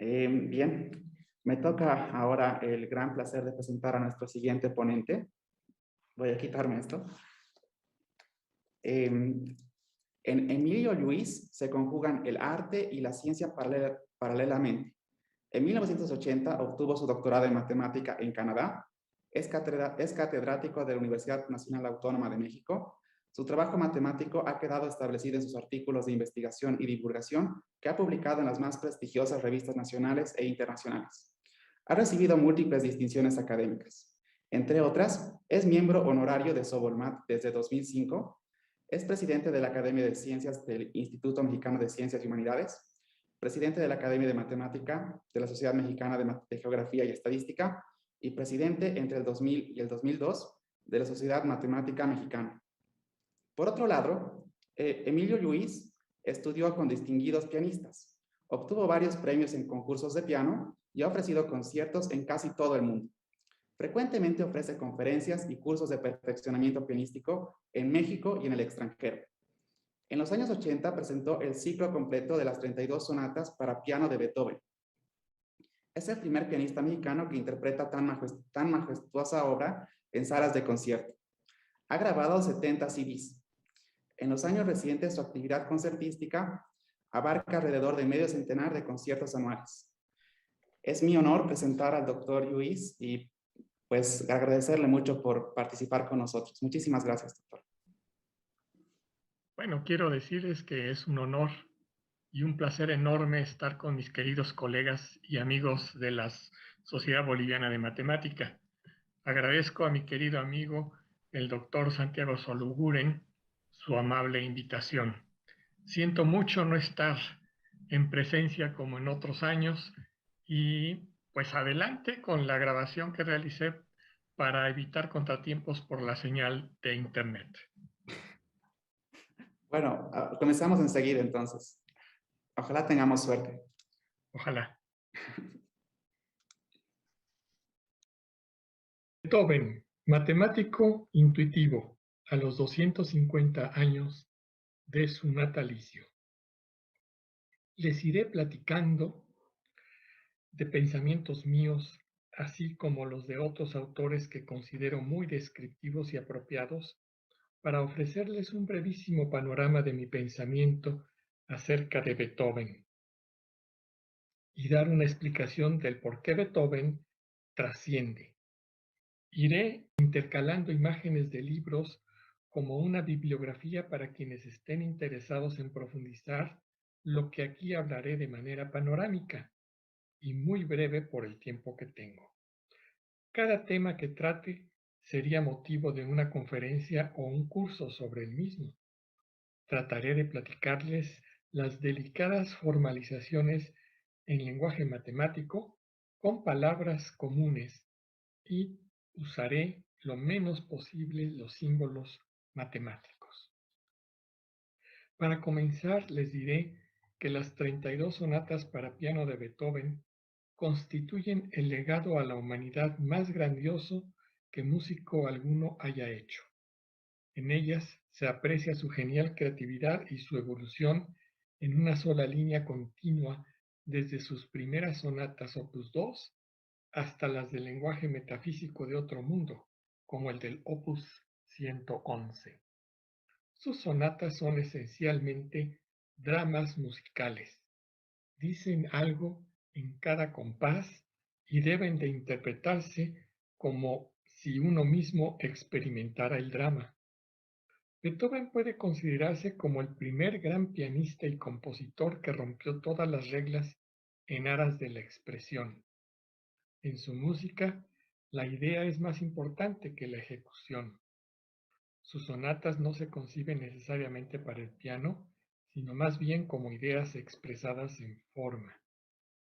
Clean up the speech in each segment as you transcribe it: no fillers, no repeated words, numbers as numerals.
Bien, me toca ahora el gran placer de presentar a nuestro siguiente ponente. Voy a quitarme esto. En Emilio Lluís se conjugan el arte y la ciencia paralelamente. En 1980 obtuvo su doctorado en matemática en Canadá. Es catedrático de la Universidad Nacional Autónoma de México. Su trabajo matemático ha quedado establecido en sus artículos de investigación y divulgación que ha publicado en las más prestigiosas revistas nacionales e internacionales. Ha recibido múltiples distinciones académicas. Entre otras, es miembro honorario de Sobolmat desde 2005. Es presidente de la Academia de Ciencias del Instituto Mexicano de Ciencias y Humanidades, presidente de la Academia de Matemática de la Sociedad Mexicana de Geografía y Estadística y presidente entre el 2000 y el 2002 de la Sociedad Matemática Mexicana. Por otro lado, Emilio Lluís estudió con distinguidos pianistas, obtuvo varios premios en concursos de piano y ha ofrecido conciertos en casi todo el mundo. Frecuentemente ofrece conferencias y cursos de perfeccionamiento pianístico en México y en el extranjero. En los años 80 presentó el ciclo completo de las 32 sonatas para piano de Beethoven. Es el primer pianista mexicano que interpreta tan majestuosa obra en salas de concierto. Ha grabado 70 CDs. En los años recientes, su actividad concertística abarca alrededor de medio centenar de conciertos anuales. Es mi honor presentar al doctor Lluís y pues agradecerle mucho por participar con nosotros. Muchísimas gracias, doctor. Bueno, quiero decirles que es un honor y un placer enorme estar con mis queridos colegas y amigos de la Sociedad Boliviana de Matemática. Agradezco a mi querido amigo, el doctor Santiago Soluguren, su amable invitación. Siento mucho no estar en presencia como en otros años y pues adelante con la grabación que realicé para evitar contratiempos por la señal de internet. Bueno, comenzamos enseguida entonces. Ojalá tengamos suerte. Ojalá. Beethoven, matemático intuitivo, a los 250 años de su natalicio. Les iré platicando de pensamientos míos, así como los de otros autores que considero muy descriptivos y apropiados, para ofrecerles un brevísimo panorama de mi pensamiento acerca de Beethoven y dar una explicación del por qué Beethoven trasciende. Iré intercalando imágenes de libros como una bibliografía para quienes estén interesados en profundizar lo que aquí hablaré de manera panorámica y muy breve por el tiempo que tengo. Cada tema que trate sería motivo de una conferencia o un curso sobre el mismo. Trataré de platicarles las delicadas formalizaciones en lenguaje matemático con palabras comunes y usaré lo menos posible los símbolos matemáticos. Para comenzar, les diré que las 32 sonatas para piano de Beethoven constituyen el legado a la humanidad más grandioso que músico alguno haya hecho. En ellas se aprecia su genial creatividad y su evolución en una sola línea continua desde sus primeras sonatas Opus 2 hasta las del lenguaje metafísico de otro mundo, como el del Opus 111. Sus sonatas son esencialmente dramas musicales. Dicen algo en cada compás y deben de interpretarse como si uno mismo experimentara el drama. Beethoven puede considerarse como el primer gran pianista y compositor que rompió todas las reglas en aras de la expresión. En su música, la idea es más importante que la ejecución. Sus sonatas no se conciben necesariamente para el piano, sino más bien como ideas expresadas en forma.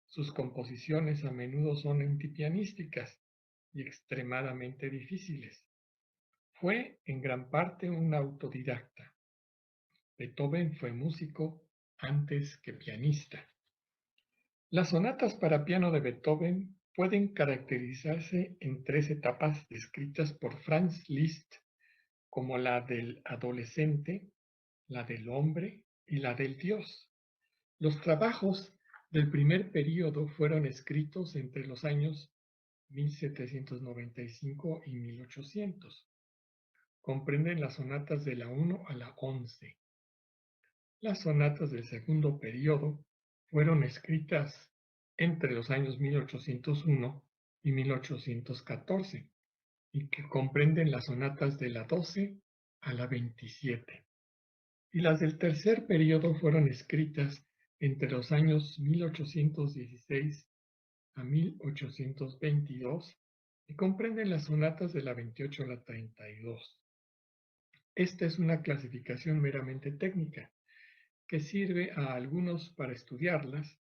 Sus composiciones a menudo son antipianísticas y extremadamente difíciles. Fue en gran parte un autodidacta. Beethoven fue músico antes que pianista. Las sonatas para piano de Beethoven pueden caracterizarse en 3 etapas descritas por Franz Liszt como la del adolescente, la del hombre y la del Dios. Los trabajos del primer período fueron escritos entre los años 1795 y 1800. Comprenden las sonatas de la 1 a la 11. Las sonatas del segundo período fueron escritas entre los años 1801 y 1814 y que comprenden las sonatas de la 12 a la 27. Y las del tercer período fueron escritas entre los años 1816 a 1822 y comprenden las sonatas de la 28 a la 32. Esta es una clasificación meramente técnica que sirve a algunos para estudiarlas.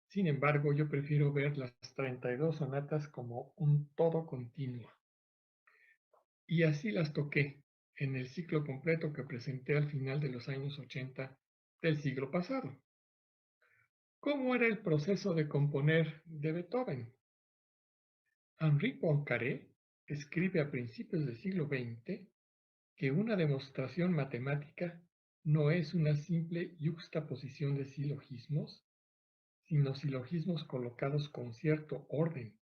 Sin embargo, yo prefiero ver las 32 sonatas como un todo continuo. Y así las toqué en el ciclo completo que presenté al final de los años 80 del siglo pasado. ¿Cómo era el proceso de componer de Beethoven? Henri Poincaré escribe a principios del siglo XX que una demostración matemática no es una simple yuxtaposición de silogismos, sino silogismos colocados con cierto orden,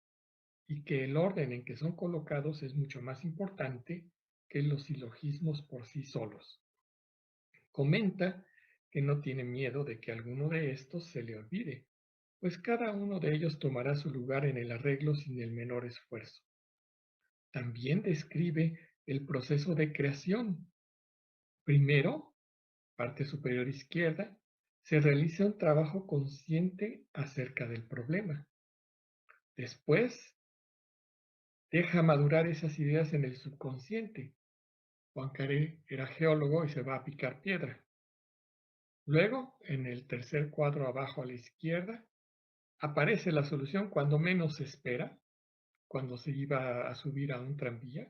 y que el orden en que son colocados es mucho más importante que los silogismos por sí solos. Comenta que no tiene miedo de que alguno de estos se le olvide, pues cada uno de ellos tomará su lugar en el arreglo sin el menor esfuerzo. También describe el proceso de creación. Primero, parte superior izquierda, se realiza un trabajo consciente acerca del problema. Después, deja madurar esas ideas en el subconsciente. Poincaré era geólogo y se va a picar piedra. Luego, en el tercer cuadro abajo a la izquierda, aparece la solución cuando menos se espera, cuando se iba a subir a un tranvía.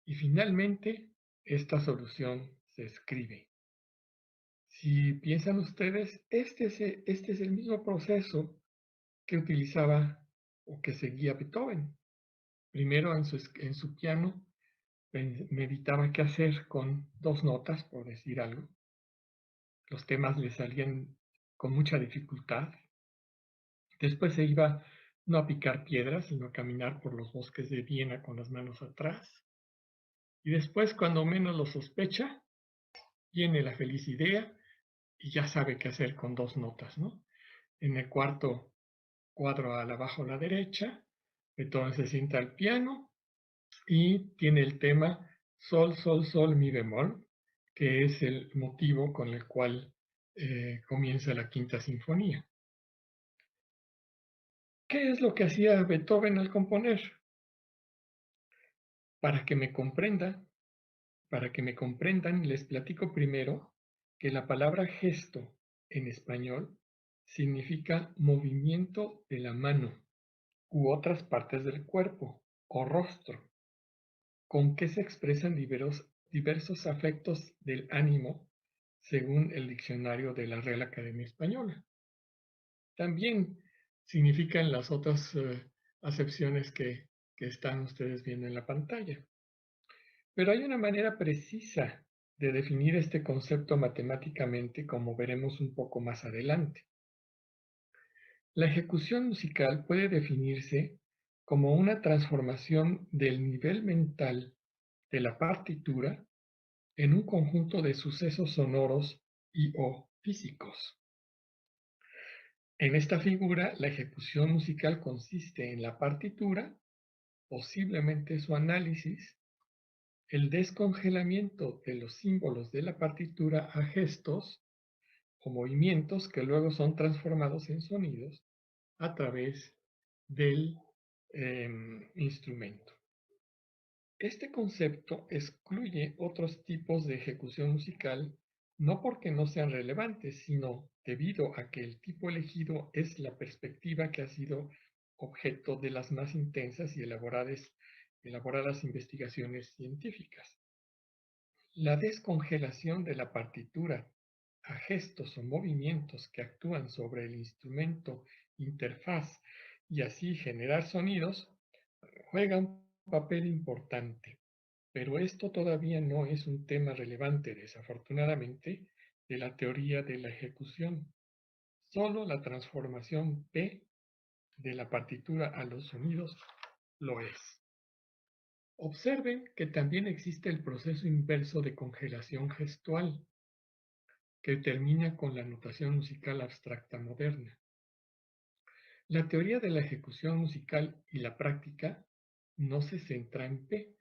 Y finalmente, esta solución se escribe. Si piensan ustedes, este es el mismo proceso que utilizaba o que seguía Beethoven. Primero en su piano meditaba qué hacer con dos notas, por decir algo. Los temas le salían con mucha dificultad. Después se iba no a picar piedras, sino a caminar por los bosques de Viena con las manos atrás. Y después, cuando menos lo sospecha, viene la feliz idea y ya sabe qué hacer con dos notas, ¿no? En el cuarto cuadro abajo a la derecha, Beethoven se sienta al piano y tiene el tema Sol, Sol, Sol, Mi bemol, que es el motivo con el cual comienza la Quinta Sinfonía. ¿Qué es lo que hacía Beethoven al componer? Para que me comprendan, les platico primero que la palabra gesto en español significa movimiento de la mano u otras partes del cuerpo o rostro, con que se expresan diversos afectos del ánimo según el diccionario de la Real Academia Española. También significan las otras acepciones que están ustedes viendo en la pantalla. Pero hay una manera precisa de definir este concepto matemáticamente, como veremos un poco más adelante. La ejecución musical puede definirse como una transformación del nivel mental de la partitura en un conjunto de sucesos sonoros y o físicos. En esta figura, la ejecución musical consiste en la partitura, posiblemente su análisis, el descongelamiento de los símbolos de la partitura a gestos o movimientos que luego son transformados en sonidos a través del instrumento. Este concepto excluye otros tipos de ejecución musical, no porque no sean relevantes, sino debido a que el tipo elegido es la perspectiva que ha sido objeto de las más intensas y elaboradas investigaciones científicas. La descongelación de la partitura a gestos o movimientos que actúan sobre el instrumento interfaz y así generar sonidos juega un papel importante, pero esto todavía no es un tema relevante, desafortunadamente, de la teoría de la ejecución. Solo la transformación P de la partitura a los sonidos lo es. Observen que también existe el proceso inverso de congelación gestual, que termina con la notación musical abstracta moderna. La teoría de la ejecución musical y la práctica no se centra en P.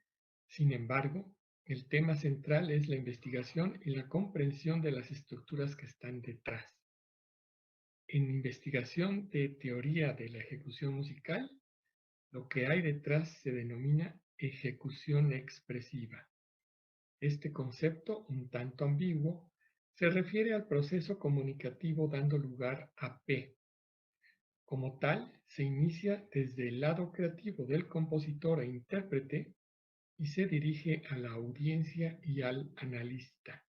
Sin embargo, el tema central es la investigación y la comprensión de las estructuras que están detrás. En investigación de teoría de la ejecución musical, lo que hay detrás se denomina ejecución expresiva. Este concepto, un tanto ambiguo, se refiere al proceso comunicativo dando lugar a P. Como tal, se inicia desde el lado creativo del compositor e intérprete y se dirige a la audiencia y al analista.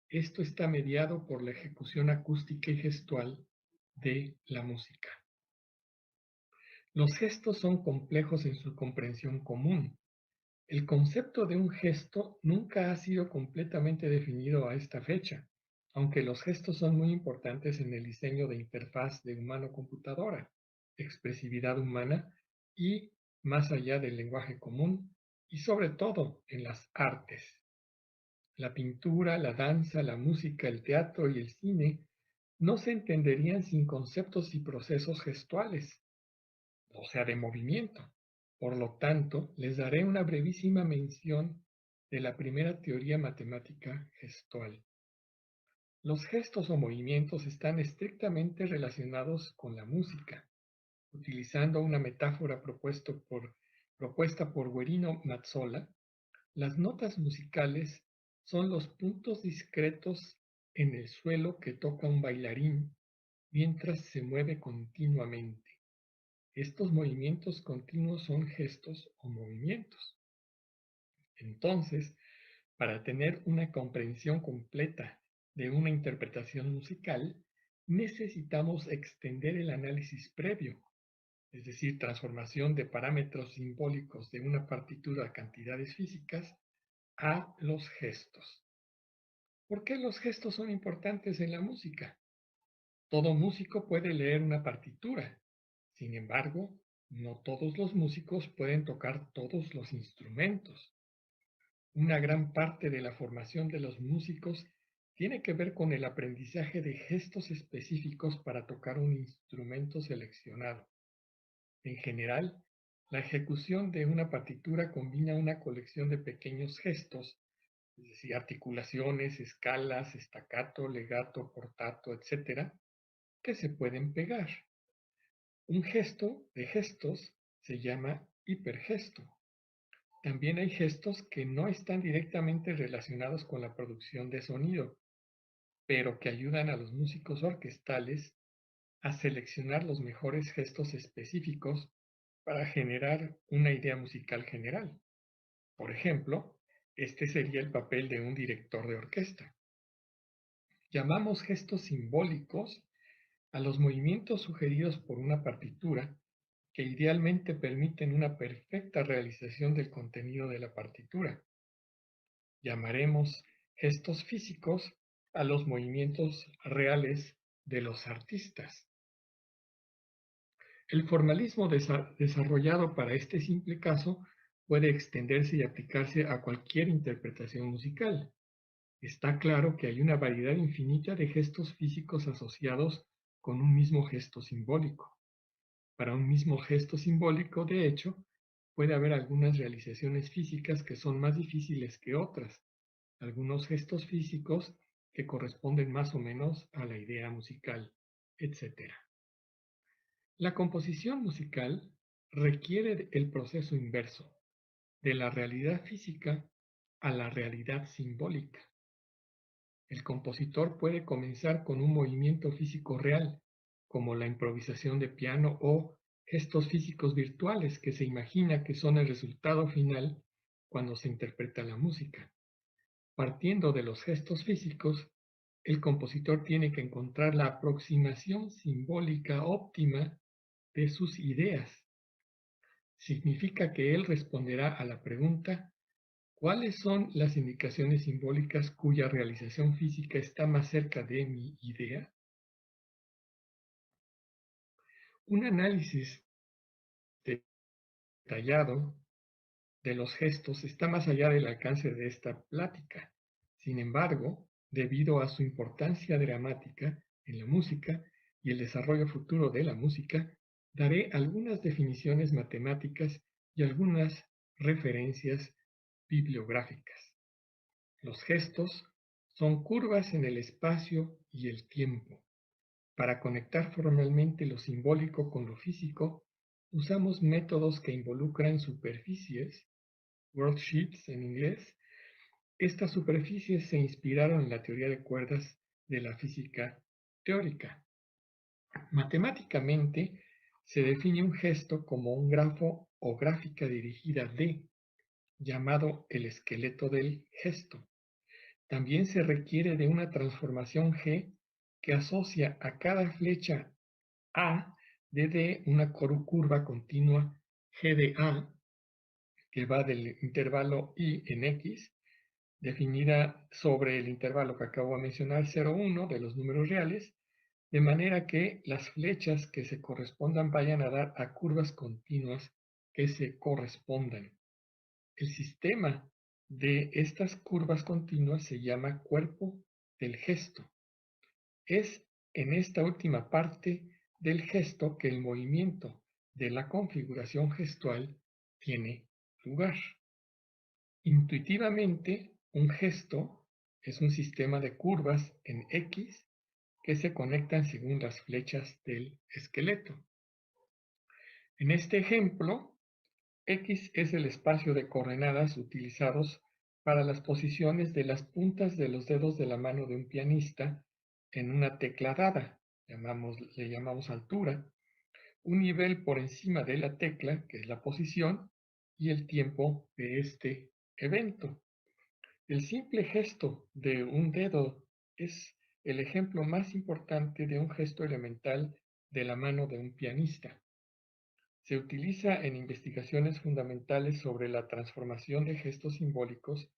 Esto está mediado por la ejecución acústica y gestual de la música. Los gestos son complejos en su comprensión común. El concepto de un gesto nunca ha sido completamente definido a esta fecha, aunque los gestos son muy importantes en el diseño de interfaz de humano-computadora, expresividad humana y más allá del lenguaje común, y sobre todo en las artes. La pintura, la danza, la música, el teatro y el cine no se entenderían sin conceptos y procesos gestuales, o sea, de movimiento. Por lo tanto, les daré una brevísima mención de la primera teoría matemática gestual. Los gestos o movimientos están estrictamente relacionados con la música. Utilizando una metáfora propuesta por Guerino Mazzola, las notas musicales son los puntos discretos en el suelo que toca un bailarín mientras se mueve continuamente. Estos movimientos continuos son gestos o movimientos. Entonces, para tener una comprensión completa de una interpretación musical, necesitamos extender el análisis previo, es decir, transformación de parámetros simbólicos de una partitura a cantidades físicas, a los gestos. ¿Por qué los gestos son importantes en la música? Todo músico puede leer una partitura. Sin embargo, no todos los músicos pueden tocar todos los instrumentos. Una gran parte de la formación de los músicos tiene que ver con el aprendizaje de gestos específicos para tocar un instrumento seleccionado. En general, la ejecución de una partitura combina una colección de pequeños gestos, es decir, articulaciones, escalas, staccato, legato, portato, etc., que se pueden pegar. Un gesto de gestos se llama hipergesto. También hay gestos que no están directamente relacionados con la producción de sonido, pero que ayudan a los músicos orquestales a seleccionar los mejores gestos específicos para generar una idea musical general. Por ejemplo, este sería el papel de un director de orquesta. Llamamos gestos simbólicos a los movimientos sugeridos por una partitura que idealmente permiten una perfecta realización del contenido de la partitura. Llamaremos gestos físicos a los movimientos reales de los artistas. El formalismo desarrollado para este simple caso puede extenderse y aplicarse a cualquier interpretación musical. Está claro que hay una variedad infinita de gestos físicos asociados con un mismo gesto simbólico. Para un mismo gesto simbólico, de hecho, puede haber algunas realizaciones físicas que son más difíciles que otras, algunos gestos físicos que corresponden más o menos a la idea musical, etc. La composición musical requiere el proceso inverso, de la realidad física a la realidad simbólica. El compositor puede comenzar con un movimiento físico real, como la improvisación de piano o gestos físicos virtuales que se imagina que son el resultado final cuando se interpreta la música. Partiendo de los gestos físicos, el compositor tiene que encontrar la aproximación simbólica óptima de sus ideas. Significa que él responderá a la pregunta: ¿cuáles son las indicaciones simbólicas cuya realización física está más cerca de mi idea? Un análisis detallado de los gestos está más allá del alcance de esta plática. Sin embargo, debido a su importancia dramática en la música y el desarrollo futuro de la música, daré algunas definiciones matemáticas y algunas referencias bibliográficas. Los gestos son curvas en el espacio y el tiempo. Para conectar formalmente lo simbólico con lo físico, usamos métodos que involucran superficies, worldsheets en inglés. Estas superficies se inspiraron en la teoría de cuerdas de la física teórica. Matemáticamente, se define un gesto como un grafo o gráfica dirigida de, llamado el esqueleto del gesto. También se requiere de una transformación G que asocia a cada flecha A de D una curva continua G de A que va del intervalo I en X, definida sobre el intervalo que acabo de mencionar, 0, 1 de los números reales, de manera que las flechas que se correspondan vayan a dar a curvas continuas que se correspondan. El sistema de estas curvas continuas se llama cuerpo del gesto. Es en esta última parte del gesto que el movimiento de la configuración gestual tiene lugar. Intuitivamente, un gesto es un sistema de curvas en X que se conectan según las flechas del esqueleto. En este ejemplo, X es el espacio de coordenadas utilizados para las posiciones de las puntas de los dedos de la mano de un pianista en una tecla dada, le llamamos altura, un nivel por encima de la tecla, que es la posición, y el tiempo de este evento. El simple gesto de un dedo es el ejemplo más importante de un gesto elemental de la mano de un pianista. Se utiliza en investigaciones fundamentales sobre la transformación de gestos simbólicos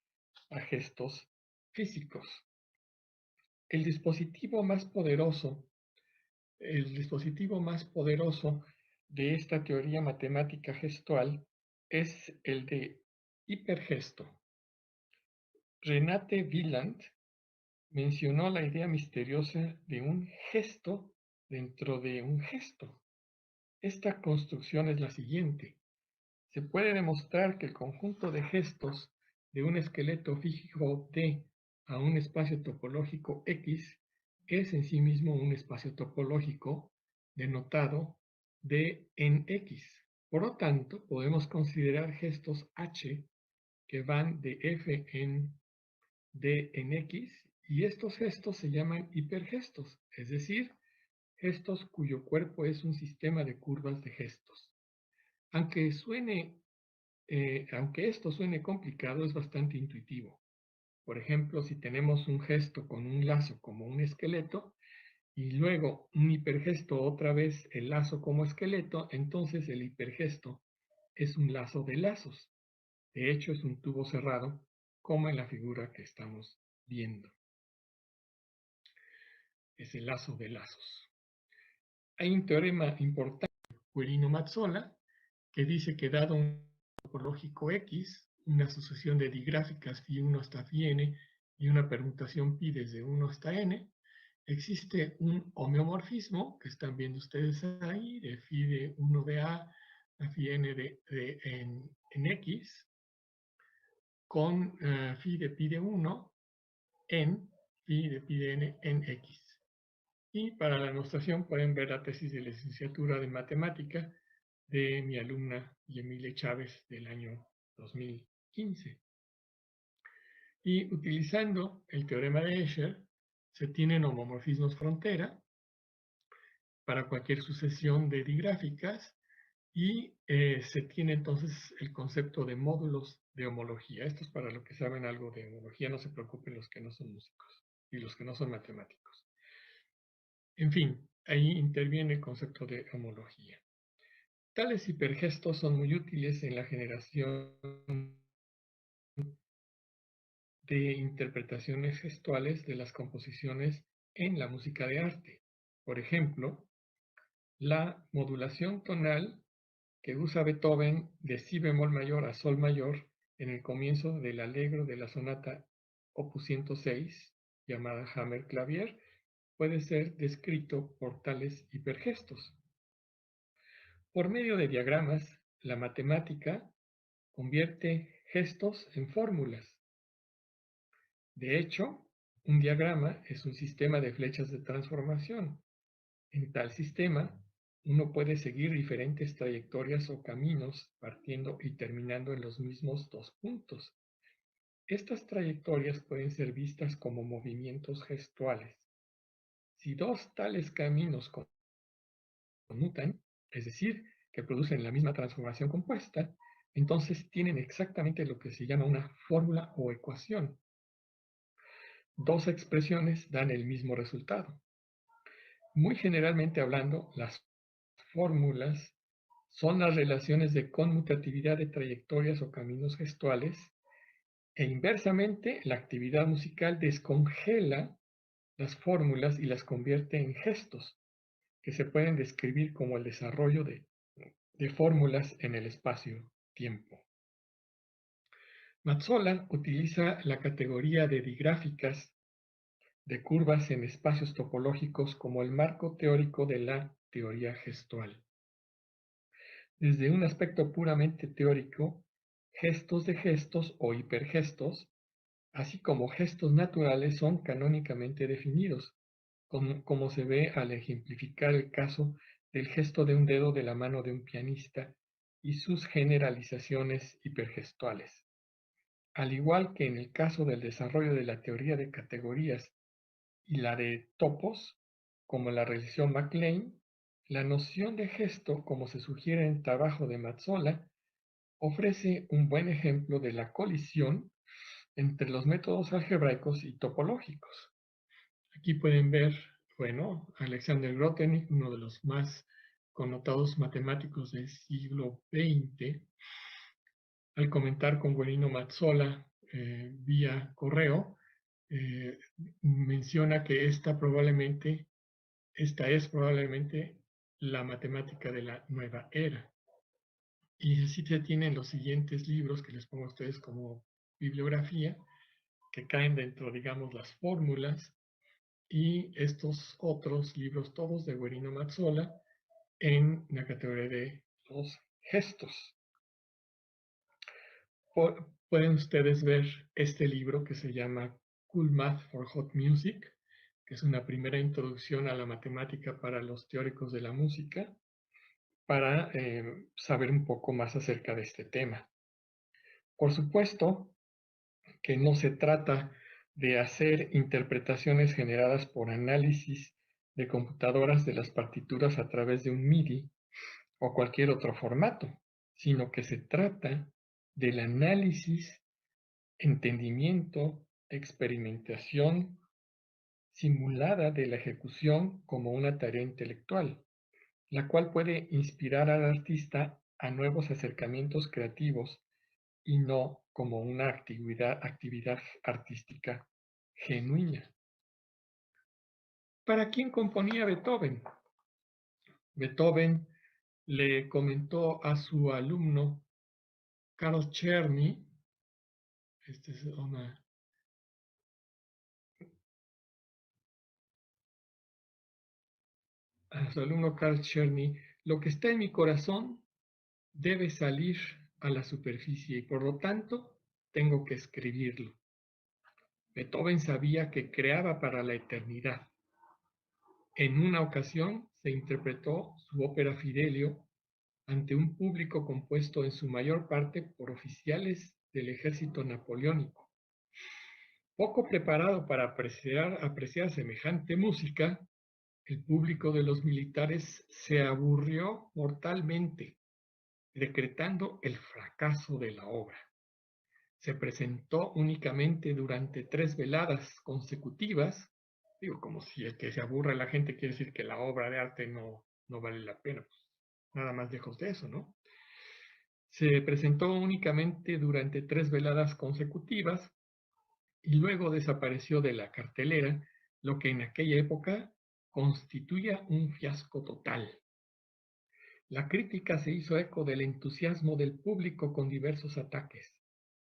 a gestos físicos. El dispositivo más poderoso de esta teoría matemática gestual es el de hipergesto. Renate Wieland mencionó la idea misteriosa de un gesto dentro de un gesto. Esta construcción es la siguiente. Se puede demostrar que el conjunto de gestos de un esqueleto fijo D a un espacio topológico X es en sí mismo un espacio topológico denotado D en X. Por lo tanto, podemos considerar gestos H que van de F en D en X y estos gestos se llaman hipergestos, es decir, gestos cuyo cuerpo es un sistema de curvas de gestos. Aunque esto suene complicado, es bastante intuitivo. Por ejemplo, si tenemos un gesto con un lazo como un esqueleto y luego un hipergesto otra vez el lazo como esqueleto, entonces el hipergesto es un lazo de lazos. De hecho, es un tubo cerrado, como en la figura que estamos viendo. Es el lazo de lazos. Hay un teorema importante, Guerino-Mazzola, que dice que dado un topológico X, una asociación de digráficas φ1 hasta φn y una permutación π desde 1 hasta n, existe un homeomorfismo, que están viendo ustedes ahí, de φ de 1 de A a φn en X, con φ de π de 1 en φ de π de n en X. Y para la demostración pueden ver la tesis de licenciatura de matemática de mi alumna Yemile Chávez del año 2015. Y utilizando el teorema de Escher, se tienen homomorfismos frontera para cualquier sucesión de digráficas y se tiene entonces el concepto de módulos de homología. Esto es para los que saben algo de homología, no se preocupen los que no son músicos y los que no son matemáticos. En fin, ahí interviene el concepto de homología. Tales hipergestos son muy útiles en la generación de interpretaciones gestuales de las composiciones en la música de arte. Por ejemplo, la modulación tonal que usa Beethoven de si bemol mayor a sol mayor en el comienzo del allegro de la sonata opus 106, llamada Hammer Clavier, puede ser descrito por tales hipergestos. Por medio de diagramas, la matemática convierte gestos en fórmulas. De hecho, un diagrama es un sistema de flechas de transformación. En tal sistema, uno puede seguir diferentes trayectorias o caminos partiendo y terminando en los mismos dos puntos. Estas trayectorias pueden ser vistas como movimientos gestuales. Si dos tales caminos conmutan, es decir, que producen la misma transformación compuesta, entonces tienen exactamente lo que se llama una fórmula o ecuación. Dos expresiones dan el mismo resultado. Muy generalmente hablando, las fórmulas son las relaciones de conmutatividad de trayectorias o caminos gestuales e inversamente la actividad musical descongela las fórmulas y las convierte en gestos que se pueden describir como el desarrollo de fórmulas en el espacio-tiempo. Mazzola utiliza la categoría de digráficas de curvas en espacios topológicos como el marco teórico de la teoría gestual. Desde un aspecto puramente teórico, gestos de gestos o hipergestos, así como gestos naturales, son canónicamente definidos, como se ve al ejemplificar el caso del gesto de un dedo de la mano de un pianista y sus generalizaciones hipergestuales. Al igual que en el caso del desarrollo de la teoría de categorías y la de topos, como la realizó MacLean, la noción de gesto, como se sugiere en el trabajo de Mazzola, ofrece un buen ejemplo de la colisión entre los métodos algebraicos y topológicos. Aquí pueden ver, bueno, Alexander Grothendieck, uno de los más connotados matemáticos del siglo XX, al comentar con Guerino Mazzola vía correo, menciona que esta es probablemente la matemática de la nueva era. Y así se tienen los siguientes libros que les pongo a ustedes como bibliografía, que caen dentro, digamos, las fórmulas, y estos otros libros todos de Guerino Mazzola en la categoría de los gestos. Pueden ustedes ver este libro que se llama Cool Math for Hot Music, que es una primera introducción a la matemática para los teóricos de la música, para saber un poco más acerca de este tema. Por supuesto que no se trata de hacer interpretaciones generadas por análisis de computadoras de las partituras a través de un MIDI o cualquier otro formato, sino que se trata del análisis, entendimiento, experimentación simulada de la ejecución como una tarea intelectual, la cual puede inspirar al artista a nuevos acercamientos creativos y no como una actividad artística genuina. ¿Para quién componía Beethoven? Beethoven le comentó a su alumno Karl Czerny, a su alumno Karl Czerny, lo que está en mi corazón debe salir a la superficie y por lo tanto tengo que escribirlo. Beethoven sabía que creaba para la eternidad. En una ocasión se interpretó su ópera Fidelio ante un público compuesto en su mayor parte por oficiales del ejército napoleónico. Poco preparado para apreciar semejante música, el público de los militares se aburrió mortalmente, decretando el fracaso de la obra. Se presentó únicamente durante 3 veladas consecutivas. Digo, como si el que se aburre la gente quiere decir que la obra de arte no vale la pena. Pues, nada más lejos de eso, ¿no? Se presentó únicamente durante 3 veladas consecutivas y luego desapareció de la cartelera, lo que en aquella época constituía un fiasco total. La crítica se hizo eco del entusiasmo del público con diversos ataques.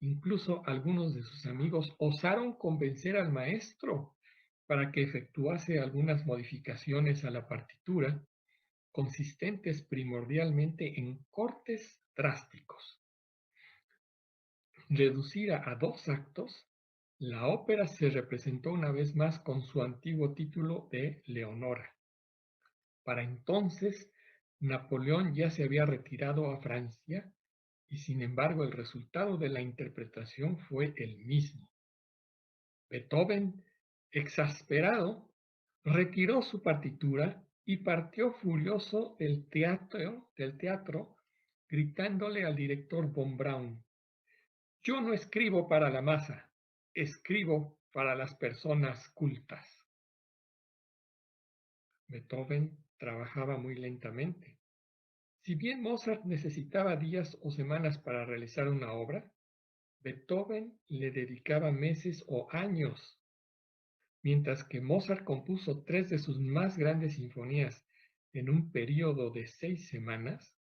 Incluso algunos de sus amigos osaron convencer al maestro para que efectuase algunas modificaciones a la partitura, consistentes primordialmente en cortes drásticos. Reducida a 2 actos, la ópera se representó una vez más con su antiguo título de Leonora. Para entonces, Napoleón ya se había retirado a Francia y sin embargo el resultado de la interpretación fue el mismo. Beethoven, exasperado, retiró su partitura y partió furioso del teatro gritándole al director von Braun: "Yo no escribo para la masa, escribo para las personas cultas". Beethoven trabajaba muy lentamente. Si bien Mozart necesitaba días o semanas para realizar una obra, Beethoven le dedicaba meses o años. Mientras que Mozart compuso 3 de sus más grandes sinfonías en un período de 6 semanas,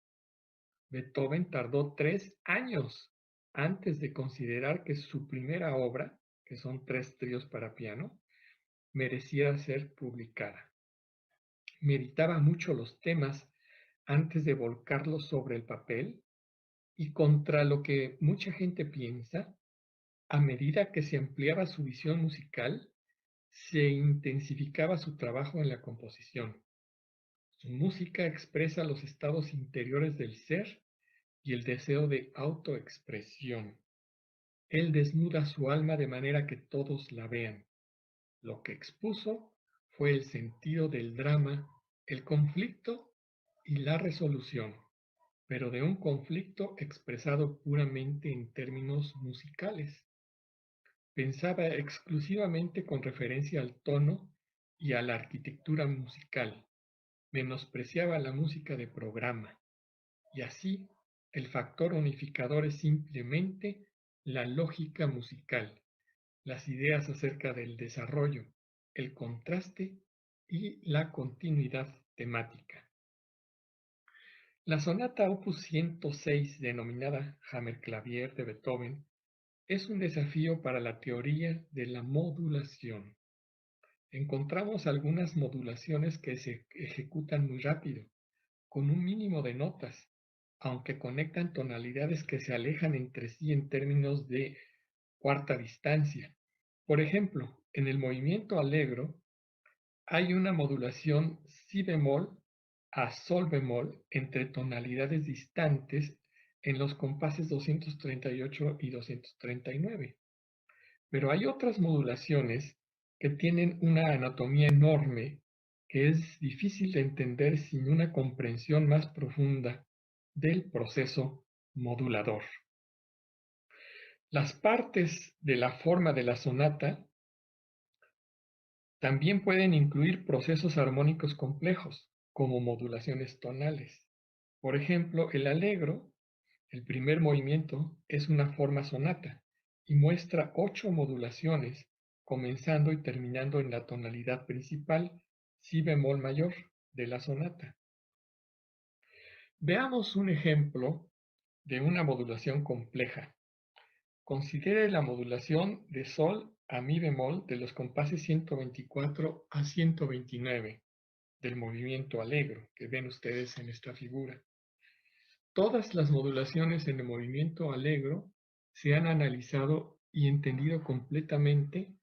Beethoven tardó 3 años antes de considerar que su primera obra, que son 3 tríos para piano, merecía ser publicada. Meditaba mucho los temas antes de volcarlos sobre el papel y, contra lo que mucha gente piensa, a medida que se ampliaba su visión musical, se intensificaba su trabajo en la composición. Su música expresa los estados interiores del ser y el deseo de autoexpresión. Él desnuda su alma de manera que todos la vean. Lo que expuso fue el sentido del drama, el conflicto y la resolución, pero de un conflicto expresado puramente en términos musicales. Pensaba exclusivamente con referencia al tono y a la arquitectura musical. Menospreciaba la música de programa. Y así, el factor unificador es simplemente la lógica musical, las ideas acerca del desarrollo, el contraste y la continuidad temática. La sonata opus 106, denominada Hammerklavier de Beethoven, es un desafío para la teoría de la modulación. Encontramos algunas modulaciones que se ejecutan muy rápido, con un mínimo de notas, aunque conectan tonalidades que se alejan entre sí en términos de cuarta distancia. Por ejemplo, en el movimiento allegro hay una modulación si bemol a sol bemol entre tonalidades distantes en los compases 238 y 239. Pero hay otras modulaciones que tienen una anatomía enorme que es difícil de entender sin una comprensión más profunda del proceso modulador. Las partes de la forma de la sonata también pueden incluir procesos armónicos complejos, como modulaciones tonales. Por ejemplo, el allegro, el primer movimiento, es una forma sonata y muestra 8 modulaciones, comenzando y terminando en la tonalidad principal, si bemol mayor, de la sonata. Veamos un ejemplo de una modulación compleja. Considere la modulación de sol a mi bemol de los compases 124 a 129 del movimiento allegro que ven ustedes en esta figura. Todas las modulaciones en el movimiento allegro se han analizado y entendido completamente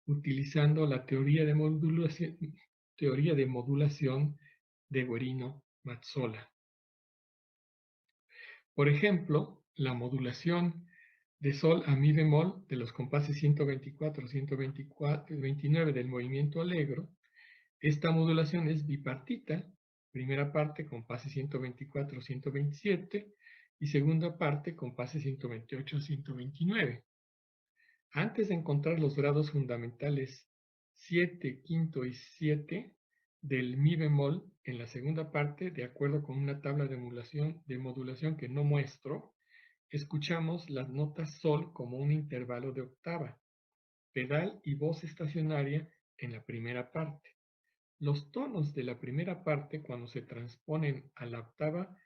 utilizando la teoría de modulación de Guerino-Mazzola. Por ejemplo, la modulación de sol a mi bemol de los compases 124, 129 del movimiento allegro. Esta modulación es bipartita, primera parte compase 124, 127 y segunda parte compase 128, 129. Antes de encontrar los grados fundamentales 7, quinto y 7 del mi bemol en la segunda parte, de acuerdo con una tabla de modulación que no muestro, escuchamos las notas sol como un intervalo de octava, pedal y voz estacionaria en la primera parte. Los tonos de la primera parte, cuando se transponen a la octava,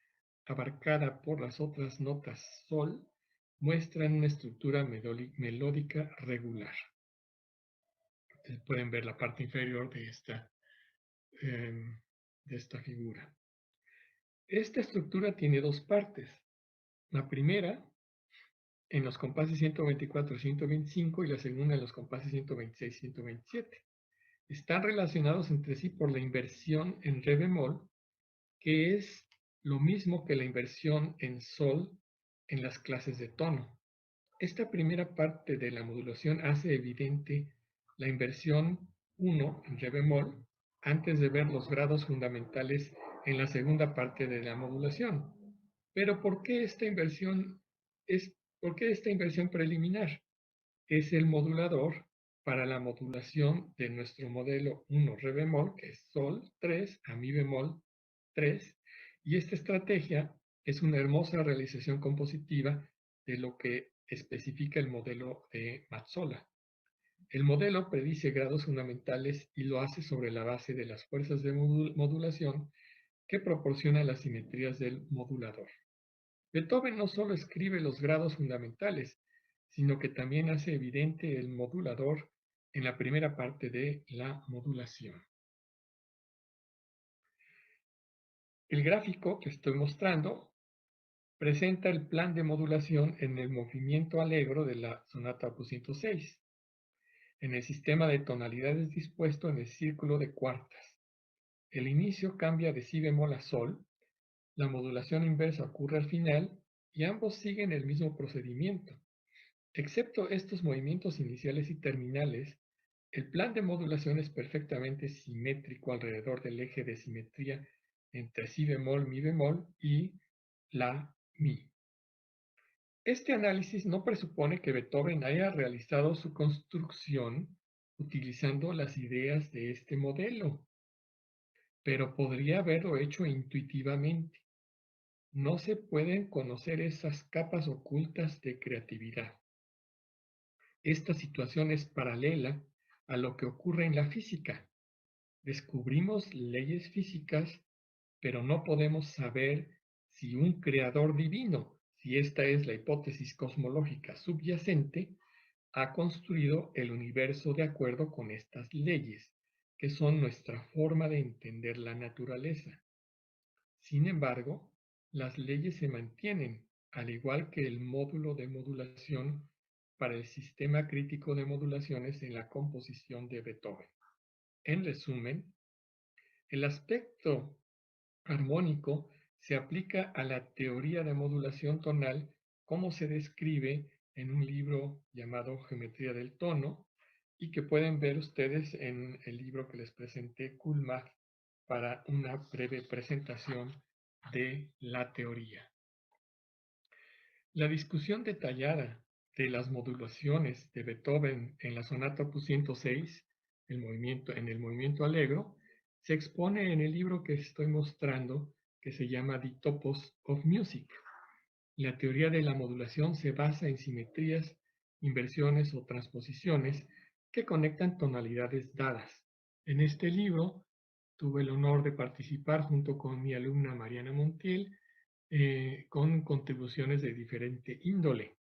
abarcada por las otras notas sol muestran una estructura melódica regular. Ustedes pueden ver la parte inferior de esta figura. Esta estructura tiene dos partes. La primera en los compases 124 y 125 y la segunda en los compases 126 y 127. Están relacionados entre sí por la inversión en re bemol, que es lo mismo que la inversión en sol en las clases de tono. Esta primera parte de la modulación hace evidente la inversión 1 en re bemol antes de ver los grados fundamentales en la segunda parte de la modulación. Pero ¿por qué esta inversión preliminar? Es el modulador para la modulación de nuestro modelo 1 re bemol, que es sol 3 a mi bemol 3, y esta estrategia es una hermosa realización compositiva de lo que especifica el modelo de Mazzola. El modelo predice grados fundamentales y lo hace sobre la base de las fuerzas de modulación que proporcionan las simetrías del modulador. Beethoven no solo escribe los grados fundamentales, sino que también hace evidente el modulador en la primera parte de la modulación. El gráfico que estoy mostrando presenta el plan de modulación en el movimiento allegro de la sonata Op. 106, en el sistema de tonalidades dispuesto en el círculo de cuartas. El inicio cambia de si bemol a sol, la modulación inversa ocurre al final y ambos siguen el mismo procedimiento. Excepto estos movimientos iniciales y terminales, el plan de modulación es perfectamente simétrico alrededor del eje de simetría entre si bemol, mi bemol y la, mi. Este análisis no presupone que Beethoven haya realizado su construcción utilizando las ideas de este modelo, pero podría haberlo hecho intuitivamente. No se pueden conocer esas capas ocultas de creatividad. Esta situación es paralela a lo que ocurre en la física. Descubrimos leyes físicas, pero no podemos saber si un creador divino, si esta es la hipótesis cosmológica subyacente, ha construido el universo de acuerdo con estas leyes, que son nuestra forma de entender la naturaleza. Sin embargo, las leyes se mantienen, al igual que el módulo de modulación para el sistema crítico de modulaciones en la composición de Beethoven. En resumen, el aspecto armónico se aplica a la teoría de modulación tonal como se describe en un libro llamado Geometría del Tono y que pueden ver ustedes en el libro que les presenté, Kulmag, para una breve presentación de la teoría. La discusión detallada de las modulaciones de Beethoven en la sonata Op. 106, en el movimiento allegro, se expone en el libro que estoy mostrando, que se llama The Topos of Music. La teoría de la modulación se basa en simetrías, inversiones o transposiciones que conectan tonalidades dadas. En este libro tuve el honor de participar junto con mi alumna Mariana Montiel con contribuciones de diferente índole.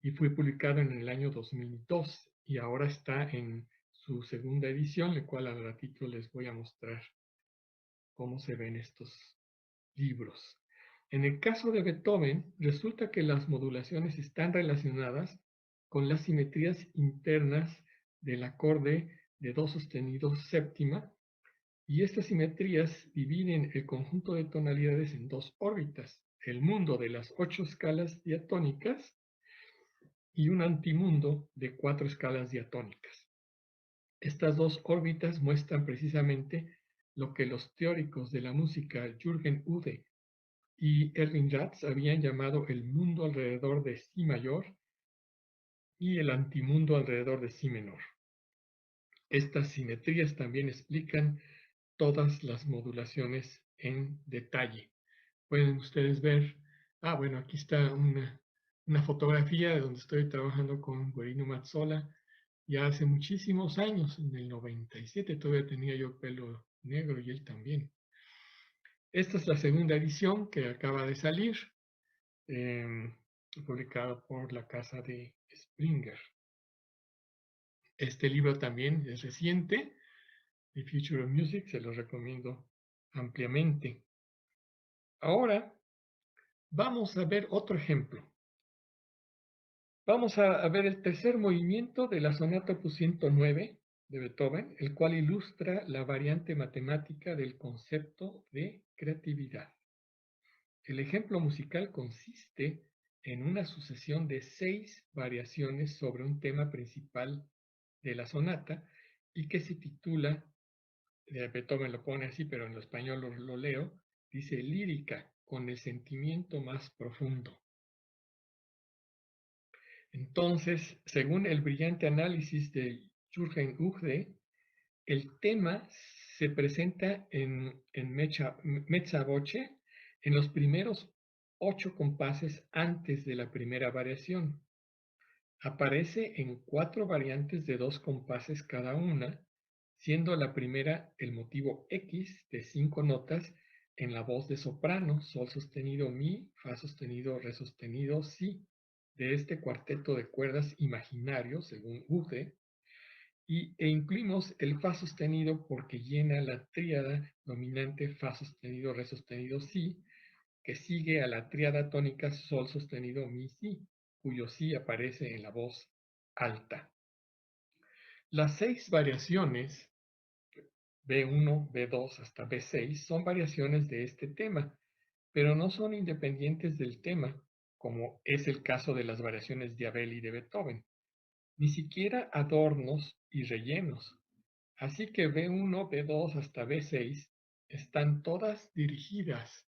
Y fue publicado en el año 2002 y ahora está en su segunda edición, la cual al ratito les voy a mostrar cómo se ven estos libros. En el caso de Beethoven, resulta que las modulaciones están relacionadas con las simetrías internas del acorde de do sostenido séptima, y estas simetrías dividen el conjunto de tonalidades en dos órbitas, el mundo de las 8 escalas diatónicas y un antimundo de 4 escalas diatónicas. Estas dos órbitas muestran precisamente lo que los teóricos de la música Jürgen Ude y Erwin Jatz habían llamado el mundo alrededor de si mayor y el antimundo alrededor de si menor. Estas simetrías también explican todas las modulaciones en detalle. Pueden ustedes ver, bueno, aquí está una fotografía de donde estoy trabajando con Guerino Mazzola ya hace muchísimos años, en el 97, todavía tenía yo pelo negro y él también. Esta es la segunda edición que acaba de salir, publicada por la casa de Springer. Este libro también es reciente, The Future of Music, se lo recomiendo ampliamente. Ahora vamos a ver otro ejemplo. Vamos a ver el tercer movimiento de la sonata opus 109 de Beethoven, el cual ilustra la variante matemática del concepto de creatividad. El ejemplo musical consiste en una sucesión de 6 variaciones sobre un tema principal de la sonata y que se titula, Beethoven lo pone así, pero en español lo leo, dice lírica con el sentimiento más profundo. Entonces, según el brillante análisis de Jürgen Ude, el tema se presenta en mezza voce en los primeros 8 compases antes de la primera variación. Aparece en 4 variantes de 2 compases cada una, siendo la primera el motivo X de 5 notas en la voz de soprano, sol sostenido mi, fa sostenido, re sostenido si, de este cuarteto de cuerdas imaginario, según Ude, e incluimos el fa sostenido porque llena la tríada dominante fa sostenido, re sostenido, si, que sigue a la tríada tónica sol sostenido, mi, si, cuyo si aparece en la voz alta. Las 6 variaciones, B1, B2 hasta B6, son variaciones de este tema, pero no son independientes del tema, como es el caso de las variaciones de Abel y de Beethoven, ni siquiera adornos y rellenos. Así que B1, B2 hasta B6 están todas dirigidas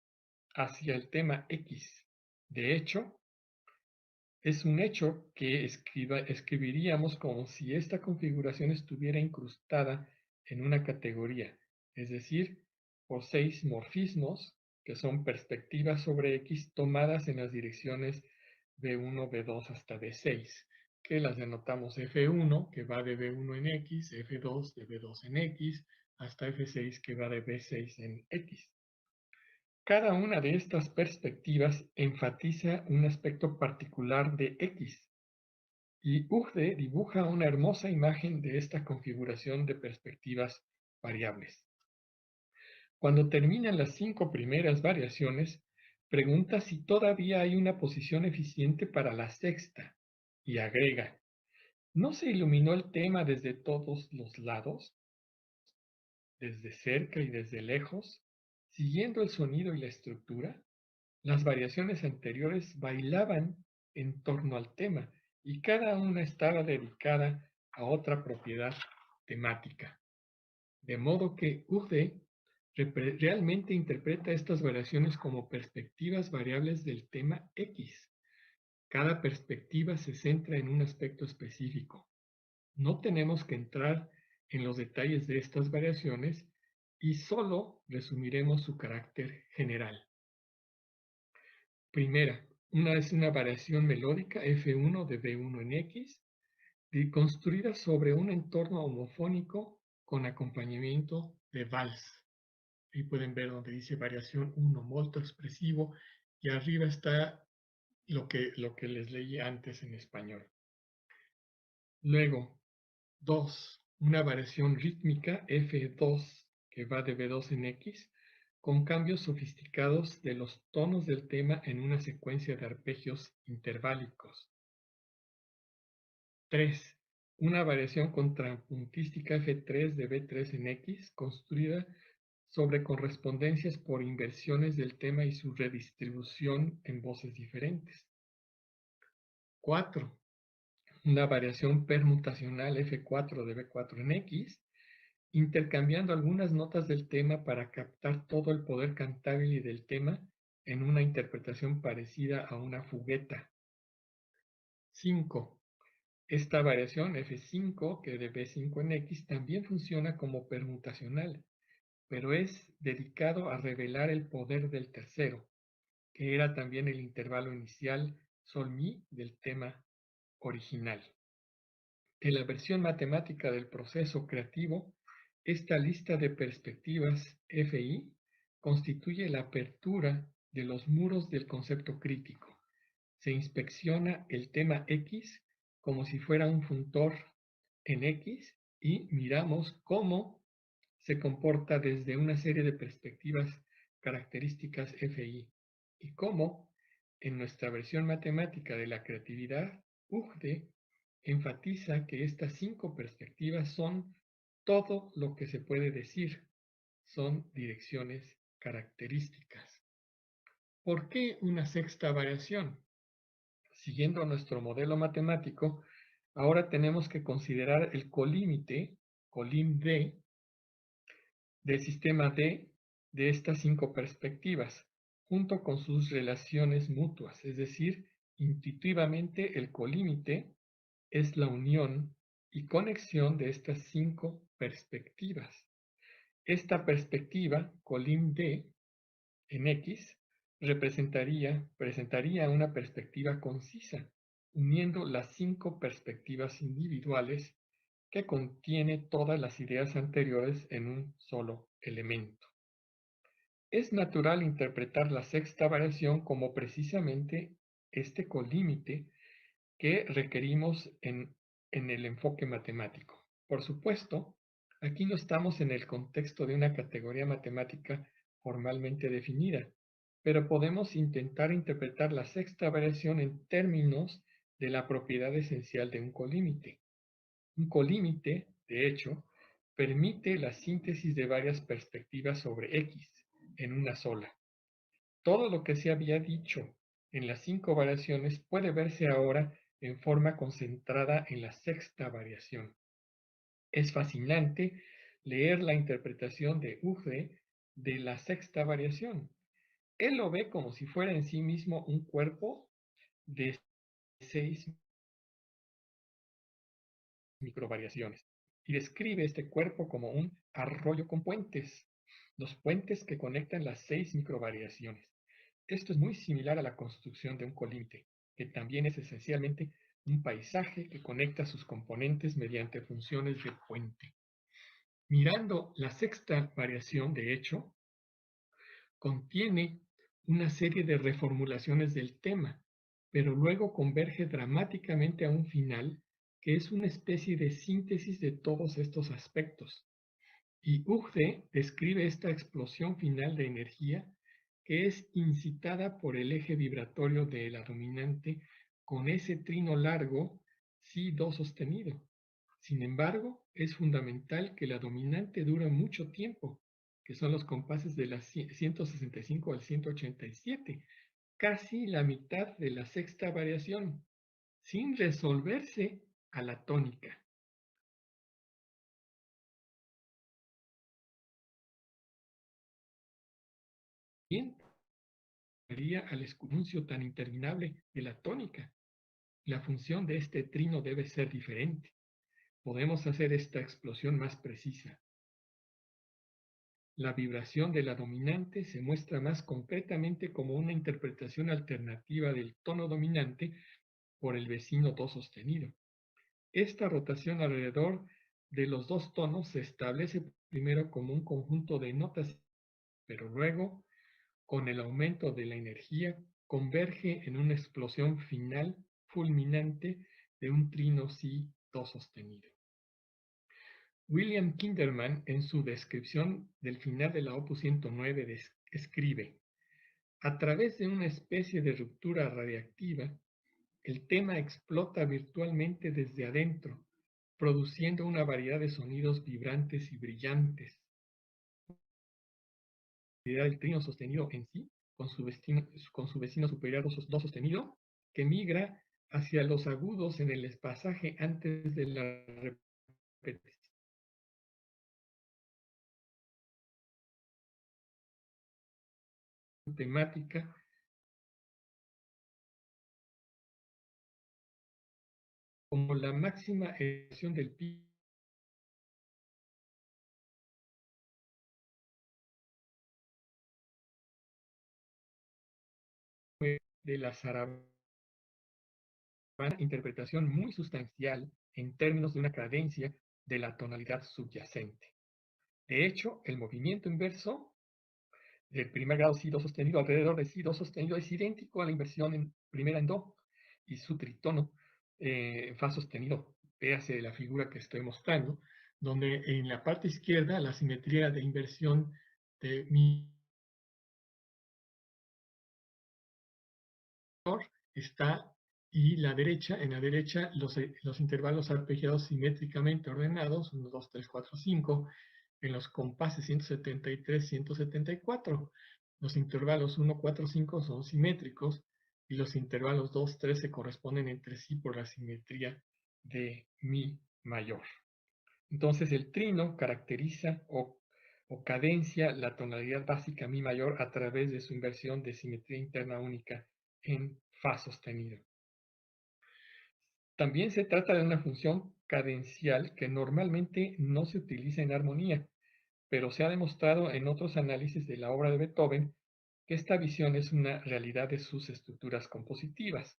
hacia el tema X. De hecho, es un hecho que escribiríamos como si esta configuración estuviera incrustada en una categoría, es decir, por 6 morfismos, que son perspectivas sobre X tomadas en las direcciones B1, B2 hasta B6, que las denotamos F1, que va de B1 en X, F2 de B2 en X, hasta F6, que va de B6 en X. Cada una de estas perspectivas enfatiza un aspecto particular de X, y Ude dibuja una hermosa imagen de esta configuración de perspectivas variables. Cuando terminan las 5 primeras variaciones, pregunta si todavía hay una posición eficiente para la sexta, y agrega, ¿no se iluminó el tema desde todos los lados? Desde cerca y desde lejos, siguiendo el sonido y la estructura. Las variaciones anteriores bailaban en torno al tema y cada una estaba dedicada a otra propiedad temática. De modo que Ude realmente interpreta estas variaciones como perspectivas variables del tema X. Cada perspectiva se centra en un aspecto específico. No tenemos que entrar en los detalles de estas variaciones y solo resumiremos su carácter general. Primera, es una variación melódica F1 de B1 en X, construida sobre un entorno homofónico con acompañamiento de vals. Ahí pueden ver donde dice variación 1, molto expresivo, y arriba está lo que les leí antes en español. Luego, 2, una variación rítmica F2 que va de B2 en X, con cambios sofisticados de los tonos del tema en una secuencia de arpegios interválicos. 3. Una variación contrapuntística F3 de B3 en X, construida sobre correspondencias por inversiones del tema y su redistribución en voces diferentes. 4. Una variación permutacional F4 de B4 en X, intercambiando algunas notas del tema para captar todo el poder cantable del tema en una interpretación parecida a una fugueta. 5. Esta variación F5, que de B5 en X, también funciona como permutacional, pero es dedicado a revelar el poder del tercero, que era también el intervalo inicial Sol-Mi del tema original. En la versión matemática del proceso creativo, esta lista de perspectivas FI constituye la apertura de los muros del concepto crítico. Se inspecciona el tema X como si fuera un funtor en X y miramos cómo se comporta desde una serie de perspectivas características FI y cómo, en nuestra versión matemática de la creatividad, UGDE enfatiza que estas 5 perspectivas son todo lo que se puede decir, son direcciones características. ¿Por qué una sexta variación? Siguiendo nuestro modelo matemático, ahora tenemos que considerar el colímite, colim-D, del sistema D de estas 5 perspectivas, junto con sus relaciones mutuas, es decir, intuitivamente el colímite es la unión y conexión de estas 5 perspectivas. Esta perspectiva, colim-D, en X, presentaría una perspectiva concisa, uniendo las 5 perspectivas individuales que contiene todas las ideas anteriores en un solo elemento. Es natural interpretar la sexta variación como precisamente este colímite que requerimos en el enfoque matemático. Por supuesto, aquí no estamos en el contexto de una categoría matemática formalmente definida, pero podemos intentar interpretar la sexta variación en términos de la propiedad esencial de un colímite. Un colímite, de hecho, permite la síntesis de varias perspectivas sobre X en una sola. Todo lo que se había dicho en las 5 variaciones puede verse ahora en forma concentrada en la sexta variación. Es fascinante leer la interpretación de Uge de la sexta variación. Él lo ve como si fuera en sí mismo un cuerpo de 6 microvariaciones y describe este cuerpo como un arroyo con puentes, los puentes que conectan las 6 microvariaciones. Esto es muy similar a la construcción de un colímite, que también es esencialmente un paisaje que conecta sus componentes mediante funciones de puente. Mirando la sexta variación, de hecho, contiene una serie de reformulaciones del tema, pero luego converge dramáticamente a un final que es una especie de síntesis de todos estos aspectos. Y Uge describe esta explosión final de energía que es incitada por el eje vibratorio de la dominante con ese trino largo Si-Do sostenido. Sin embargo, es fundamental que la dominante dure mucho tiempo, que son los compases de las 165 al 187, casi la mitad de la sexta variación, sin resolverse a la tónica. Bien, al escuruncio tan interminable de la tónica. La función de este trino debe ser diferente. Podemos hacer esta explosión más precisa. La vibración de la dominante se muestra más concretamente como una interpretación alternativa del tono dominante por el vecino Do sostenido. Esta rotación alrededor de los dos tonos se establece primero como un conjunto de notas, pero luego, con el aumento de la energía, converge en una explosión final fulminante de un trino Si-Do sostenido. William Kinderman, en su descripción del final de la Opus 109, escribe: a través de una especie de ruptura radiactiva, el tema explota virtualmente desde adentro, produciendo una variedad de sonidos vibrantes y brillantes. El trino sostenido en sí, con su vecino superior Do sostenido, que migra hacia los agudos en el pasaje antes de la repetición temática como la máxima elevación del pico de la zarabana, interpretación muy sustancial en términos de una cadencia de la tonalidad subyacente. De hecho, el movimiento inverso El primer grado si do sostenido alrededor de si do sostenido es idéntico a la inversión en primera en do y su tritono en fa sostenido. Véase la figura que estoy mostrando, donde en la parte izquierda la simetría de inversión de mi está y la derecha, en la derecha los intervalos arpegiados simétricamente ordenados, 1, 2, 3, 4, 5, en los compases 173, 174. Los intervalos 1, 4, 5 son simétricos y los intervalos 2, 3 se corresponden entre sí por la simetría de mi mayor. Entonces el trino caracteriza o cadencia la tonalidad básica mi mayor a través de su inversión de simetría interna única en fa sostenido. También se trata de una función cadencial que normalmente no se utiliza en armonía, pero se ha demostrado en otros análisis de la obra de Beethoven que esta visión es una realidad de sus estructuras compositivas.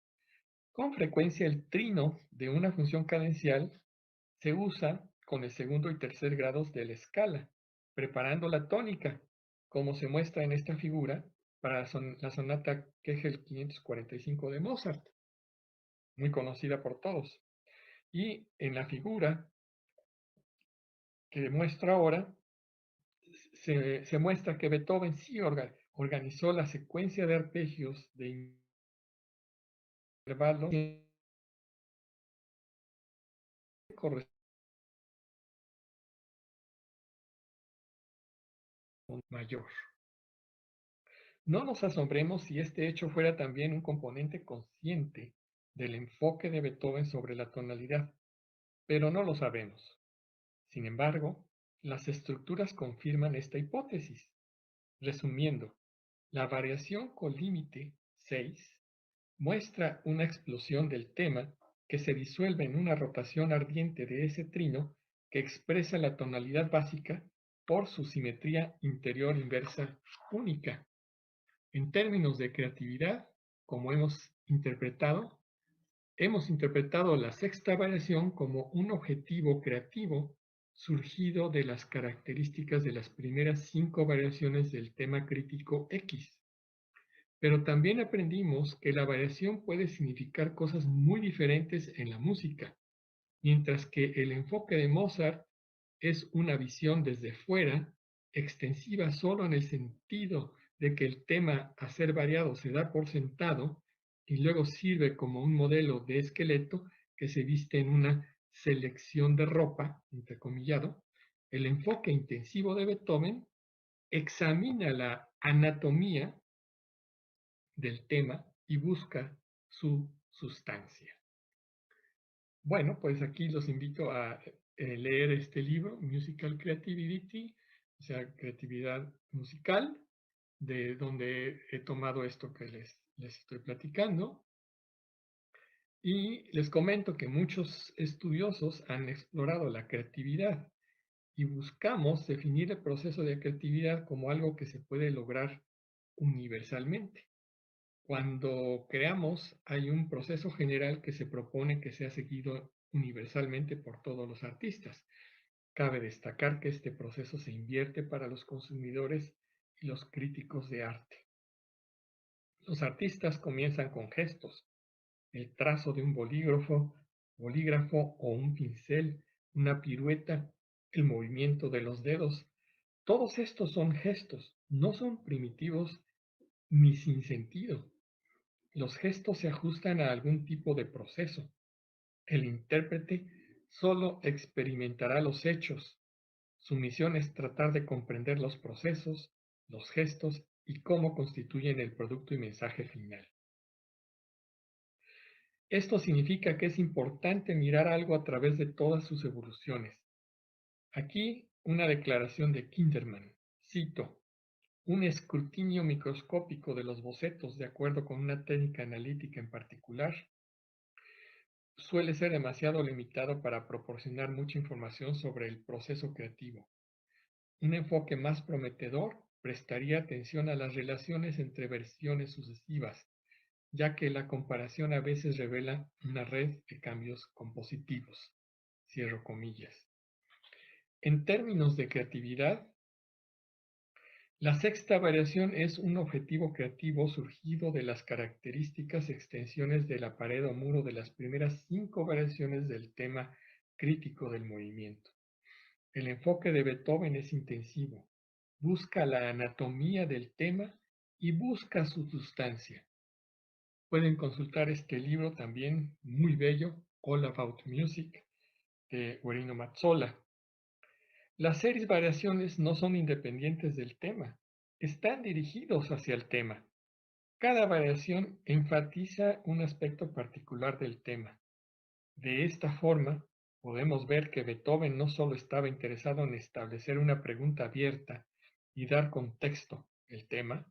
Con frecuencia el trino de una función cadencial se usa con el segundo y tercer grados de la escala, preparando la tónica, como se muestra en esta figura para la sonata Kegel 545 de Mozart, muy conocida por todos. Y en la figura que muestro ahora, se muestra que Beethoven sí organizó la secuencia de arpegios de intervalos mayor. No nos asombremos si este hecho fuera también un componente consciente del enfoque de Beethoven sobre la tonalidad, pero no lo sabemos. Sin embargo, las estructuras confirman esta hipótesis. Resumiendo, la variación con límite 6 muestra una explosión del tema que se disuelve en una rotación ardiente de ese trino que expresa la tonalidad básica por su simetría interior inversa única. En términos de creatividad, como hemos interpretado la sexta variación como un objetivo creativo surgido de las características de las primeras 5 variaciones del tema crítico X. Pero también aprendimos que la variación puede significar cosas muy diferentes en la música, mientras que el enfoque de Mozart es una visión desde fuera, extensiva solo en el sentido de que el tema a ser variado se da por sentado y luego sirve como un modelo de esqueleto que se viste en una selección de ropa, entrecomillado. El enfoque intensivo de Beethoven examina la anatomía del tema y busca su sustancia. Bueno, pues aquí los invito a leer este libro, Musical Creativity, o sea, creatividad musical, de donde he tomado esto que les estoy platicando. Y les comento que muchos estudiosos han explorado la creatividad y buscamos definir el proceso de creatividad como algo que se puede lograr universalmente. Cuando creamos, hay un proceso general que se propone que sea seguido universalmente por todos los artistas. Cabe destacar que este proceso se invierte para los consumidores y los críticos de arte. Los artistas comienzan con gestos, el trazo de un bolígrafo o un pincel, una pirueta, el movimiento de los dedos. Todos estos son gestos, no son primitivos ni sin sentido. Los gestos se ajustan a algún tipo de proceso. El intérprete solo experimentará los hechos. Su misión es tratar de comprender los procesos, los gestos y cómo constituyen el producto y mensaje final. Esto significa que es importante mirar algo a través de todas sus evoluciones. Aquí una declaración de Kinderman. Cito: un escrutinio microscópico de los bocetos de acuerdo con una técnica analítica en particular suele ser demasiado limitado para proporcionar mucha información sobre el proceso creativo. Un enfoque más prometedor prestaría atención a las relaciones entre versiones sucesivas, ya que la comparación a veces revela una red de cambios compositivos. Cierro comillas. En términos de creatividad, La sexta variación es un objetivo creativo surgido de las características extensiones de la pared o muro de las primeras 5 variaciones del tema crítico del movimiento. El enfoque de Beethoven es intensivo, busca la anatomía del tema y busca su sustancia. Pueden consultar este libro también muy bello, All About Music, de Guerino Mazzola. Las 6 variaciones no son independientes del tema, están dirigidos hacia el tema. Cada variación enfatiza un aspecto particular del tema. De esta forma, podemos ver que Beethoven no solo estaba interesado en establecer una pregunta abierta y dar contexto al tema,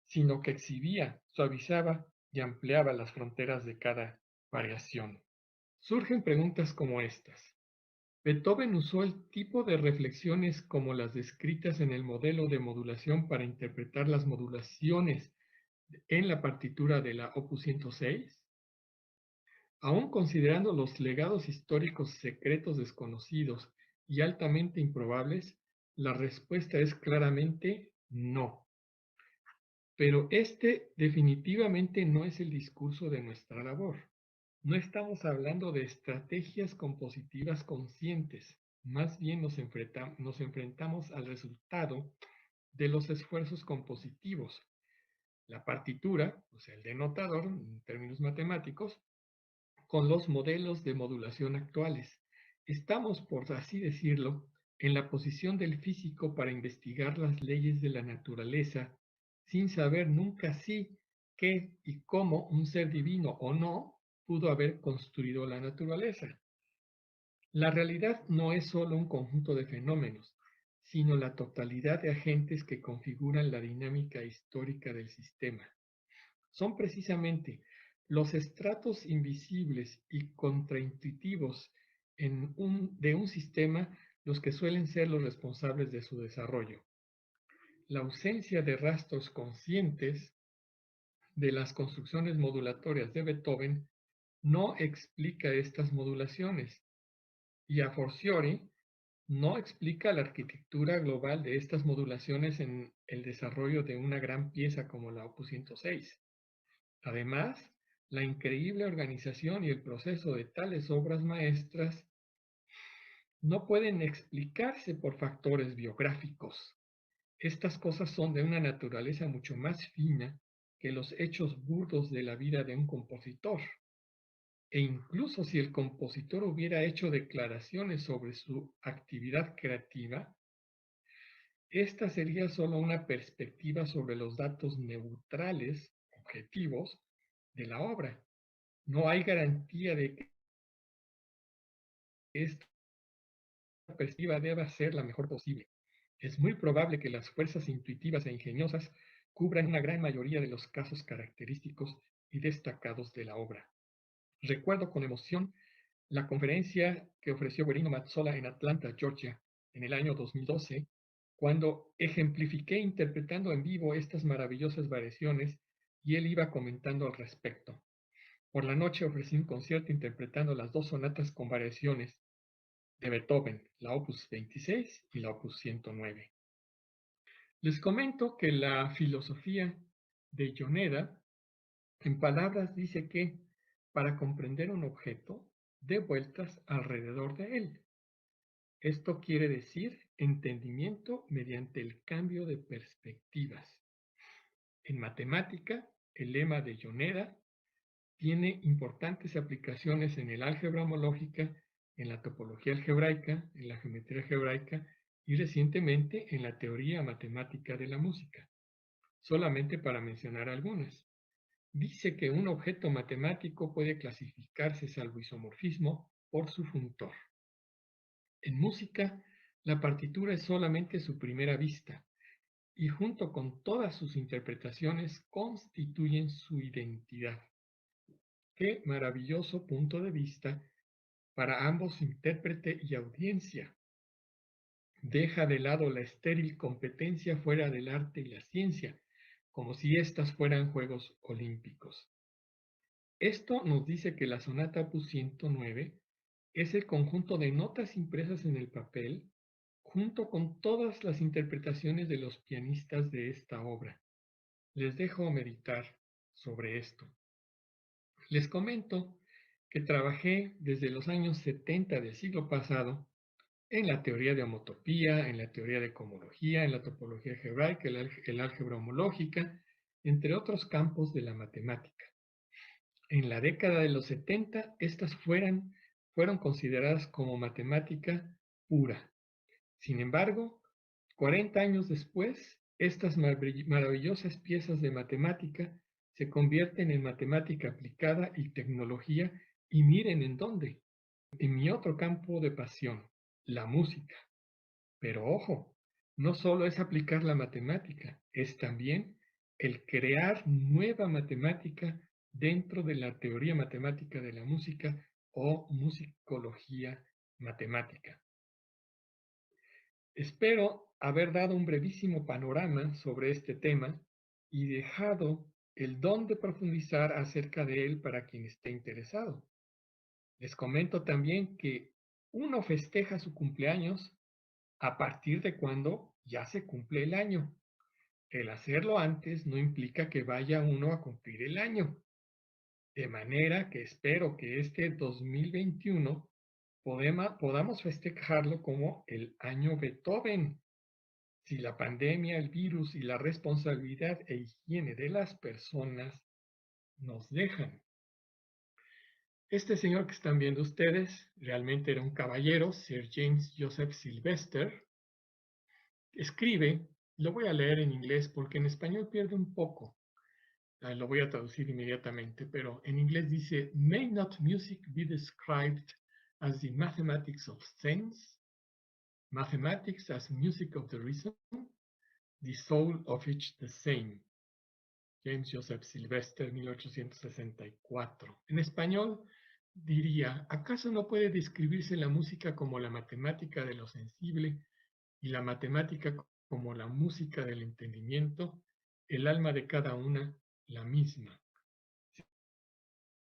sino que exhibía, suavizaba y ampliaba las fronteras de cada variación. Surgen preguntas como estas. Beethoven usó el tipo de reflexiones como las descritas en el modelo de modulación para interpretar las modulaciones en la partitura de la Opus 106. Aún considerando los legados históricos secretos desconocidos y altamente improbables, la respuesta es claramente no. Pero este definitivamente no es el discurso de nuestra labor. No estamos hablando de estrategias compositivas conscientes, más bien nos enfrentamos al resultado de los esfuerzos compositivos. La partitura, o sea, el denotador, en términos matemáticos, con los modelos de modulación actuales. Estamos, por así decirlo, en la posición del físico para investigar las leyes de la naturaleza, sin saber nunca si, qué y cómo un ser divino o no pudo haber construido la naturaleza. La realidad no es solo un conjunto de fenómenos, sino la totalidad de agentes que configuran la dinámica histórica del sistema. Son precisamente los estratos invisibles y contraintuitivos de un sistema los que suelen ser los responsables de su desarrollo. La ausencia de rastros conscientes de las construcciones modulatorias de Beethoven no explica estas modulaciones y a fortiori no explica la arquitectura global de estas modulaciones en el desarrollo de una gran pieza como la Opus 106. Además, la increíble organización y el proceso de tales obras maestras no pueden explicarse por factores biográficos. Estas cosas son de una naturaleza mucho más fina que los hechos burdos de la vida de un compositor. E incluso si el compositor hubiera hecho declaraciones sobre su actividad creativa, esta sería solo una perspectiva sobre los datos neutrales, objetivos, de la obra. No hay garantía de que esta perspectiva deba ser la mejor posible. Es muy probable que las fuerzas intuitivas e ingeniosas cubran una gran mayoría de los casos característicos y destacados de la obra. Recuerdo con emoción la conferencia que ofreció Guerino Mazzola en Atlanta, Georgia, en el año 2012, cuando ejemplifiqué interpretando en vivo estas maravillosas variaciones y él iba comentando al respecto. Por la noche ofrecí un concierto interpretando las 2 sonatas con variaciones de Beethoven, la Opus 26 y la Opus 109. Les comento que la filosofía de Yoneda, en palabras, dice que para comprender un objeto, dé vueltas alrededor de él. Esto quiere decir entendimiento mediante el cambio de perspectivas. En matemática, el lema de Yoneda tiene importantes aplicaciones en el álgebra homológica, en la topología algebraica, en la geometría algebraica y recientemente en la teoría matemática de la música, solamente para mencionar algunas. Dice que un objeto matemático puede clasificarse, salvo isomorfismo, por su funtor. En música, la partitura es solamente su primera vista y junto con todas sus interpretaciones constituyen su identidad. Qué maravilloso punto de vista para ambos intérprete y audiencia. Deja de lado la estéril competencia fuera del arte y la ciencia, como si éstas fueran Juegos Olímpicos. Esto nos dice que la sonata Opus 109 es el conjunto de notas impresas en el papel junto con todas las interpretaciones de los pianistas de esta obra. Les dejo meditar sobre esto. Les comento que trabajé desde los años 70 del siglo pasado en la teoría de homotopía, en la teoría de cohomología, en la topología algebraica, el álgebra homológica, entre otros campos de la matemática. En la década de los 70, estas fueron consideradas como matemática pura. Sin embargo, 40 años después, estas maravillosas piezas de matemática se convierten en matemática aplicada y tecnología, y miren en dónde, en mi otro campo de pasión, la música. Pero ojo, no solo es aplicar la matemática, es también el crear nueva matemática dentro de la teoría matemática de la música o musicología matemática. Espero haber dado un brevísimo panorama sobre este tema y dejado el don de profundizar acerca de él para quien esté interesado. Les comento también que uno festeja su cumpleaños a partir de cuando ya se cumple el año. El hacerlo antes no implica que vaya uno a cumplir el año. De manera que espero que este 2021 podamos festejarlo como el año Beethoven. Si la pandemia, el virus y la responsabilidad e higiene de las personas nos dejan. Este señor que están viendo ustedes realmente era un caballero, Sir James Joseph Sylvester. Escribe, lo voy a leer en inglés porque en español pierde un poco. Lo voy a traducir inmediatamente, pero en inglés dice, "May not music be described as the mathematics of sense, mathematics as music of the reason, the soul of each the same." James Joseph Sylvester, 1864. En español diría, ¿acaso no puede describirse la música como la matemática de lo sensible y la matemática como la música del entendimiento, el alma de cada una la misma?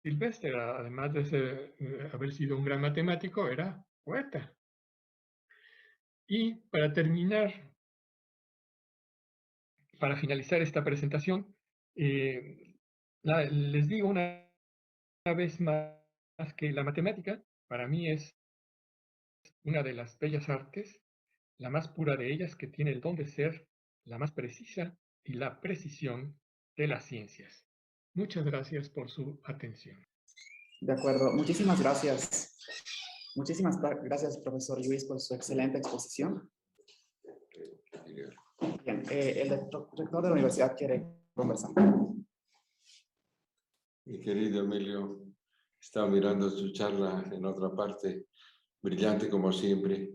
Sylvester, además de haber sido un gran matemático, era poeta. Y para terminar, para finalizar esta presentación, les digo una vez más que la matemática para mí es una de las bellas artes, la más pura de ellas, que tiene el don de ser la más precisa y la precisión de las ciencias. Muchas gracias por su atención. De acuerdo, muchísimas gracias. Muchísimas gracias, profesor Luis, por su excelente exposición. Bien, el rector de la universidad quiere conversar. Mi querido Emilio, estaba mirando su charla en otra parte, brillante como siempre.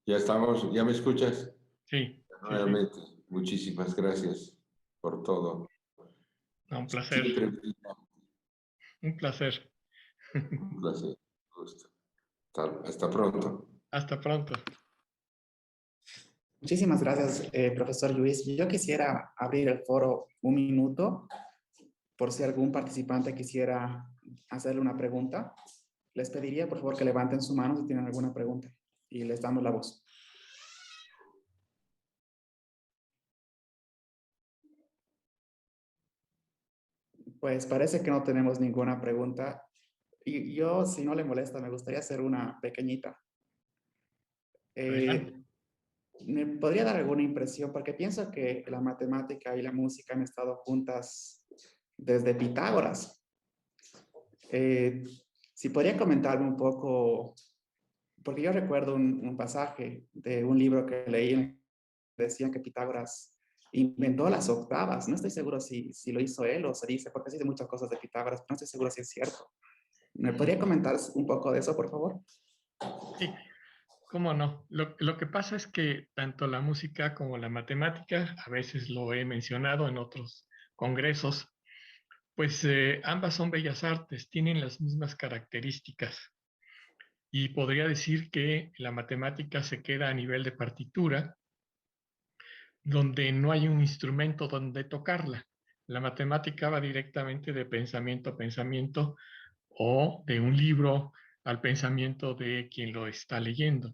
Ya estamos, ¿ya me escuchas? Sí. Nuevamente, sí. Muchísimas gracias por todo. Un placer. Siempre un placer. Un placer. Gusto. Hasta pronto. Hasta pronto. Muchísimas gracias, profesor Luis. Yo quisiera abrir el foro un minuto por si algún participante quisiera hacerle una pregunta. Les pediría, por favor, que levanten su mano si tienen alguna pregunta y les damos la voz. Pues parece que no tenemos ninguna pregunta. Y yo, si no le molesta, me gustaría hacer una pequeñita. ¿Me podría dar alguna impresión? Porque pienso que la matemática y la música han estado juntas desde Pitágoras. Si podría comentarme un poco, porque yo recuerdo un pasaje de un libro que leí, decían que Pitágoras inventó las octavas. No estoy seguro si lo hizo él o se dice, porque se dice muchas cosas de Pitágoras, pero no estoy seguro si es cierto. ¿Me podría comentar un poco de eso, por favor? Sí, cómo no. Lo que pasa es que tanto la música como la matemática, a veces lo he mencionado en otros congresos, pues ambas son bellas artes, tienen las mismas características. Y podría decir que la matemática se queda a nivel de partitura, donde no hay un instrumento donde tocarla. La matemática va directamente de pensamiento a pensamiento o de un libro al pensamiento de quien lo está leyendo.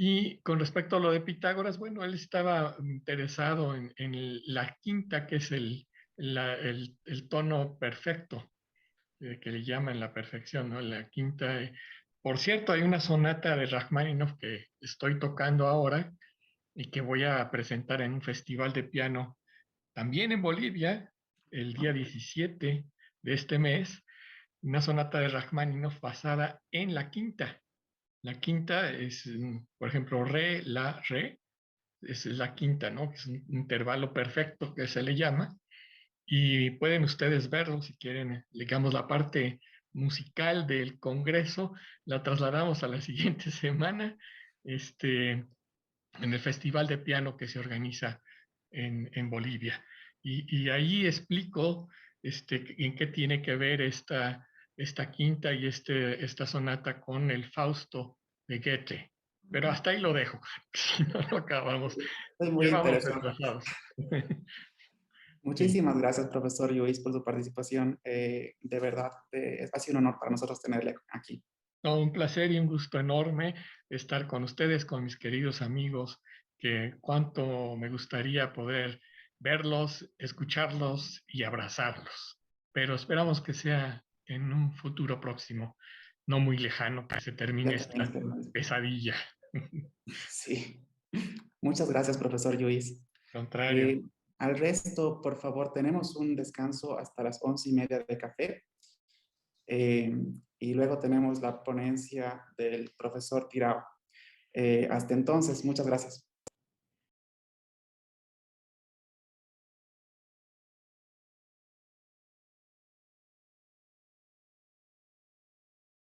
Y con respecto a lo de Pitágoras, bueno, él estaba interesado en la quinta, que es el tono perfecto, que le llaman la perfección, ¿no? La quinta. Por cierto, hay una sonata de Rachmaninoff que estoy tocando ahora y que voy a presentar en un festival de piano también en Bolivia, el día 17 de este mes, una sonata de Rachmaninoff basada en la quinta. La quinta es, por ejemplo, re, la, re, es la quinta, ¿no? Es un intervalo perfecto que se le llama. Y pueden ustedes verlo si quieren, digamos, la parte musical del Congreso, la trasladamos a la siguiente semana, en el Festival de Piano que se organiza en Bolivia. Y ahí explico en qué tiene que ver esta quinta y esta sonata con el Fausto de Goethe. Pero hasta ahí lo dejo, si no lo acabamos. Es muy Ya vamos interesante. retrasados. Sí. Muchísimas gracias, profesor Luis, por su participación. De verdad, ha sido un honor para nosotros tenerle aquí. No, un placer y un gusto enorme estar con ustedes, con mis queridos amigos, que cuánto me gustaría poder verlos, escucharlos y abrazarlos. Pero esperamos que sea en un futuro próximo, no muy lejano, que se termine Ya también esta estoy. pesadilla. Sí. Muchas gracias, profesor Luis. Contrario. Al resto, por favor, tenemos un descanso hasta las 11:30 de café. Y luego tenemos la ponencia del profesor Tirao. Hasta entonces, muchas gracias.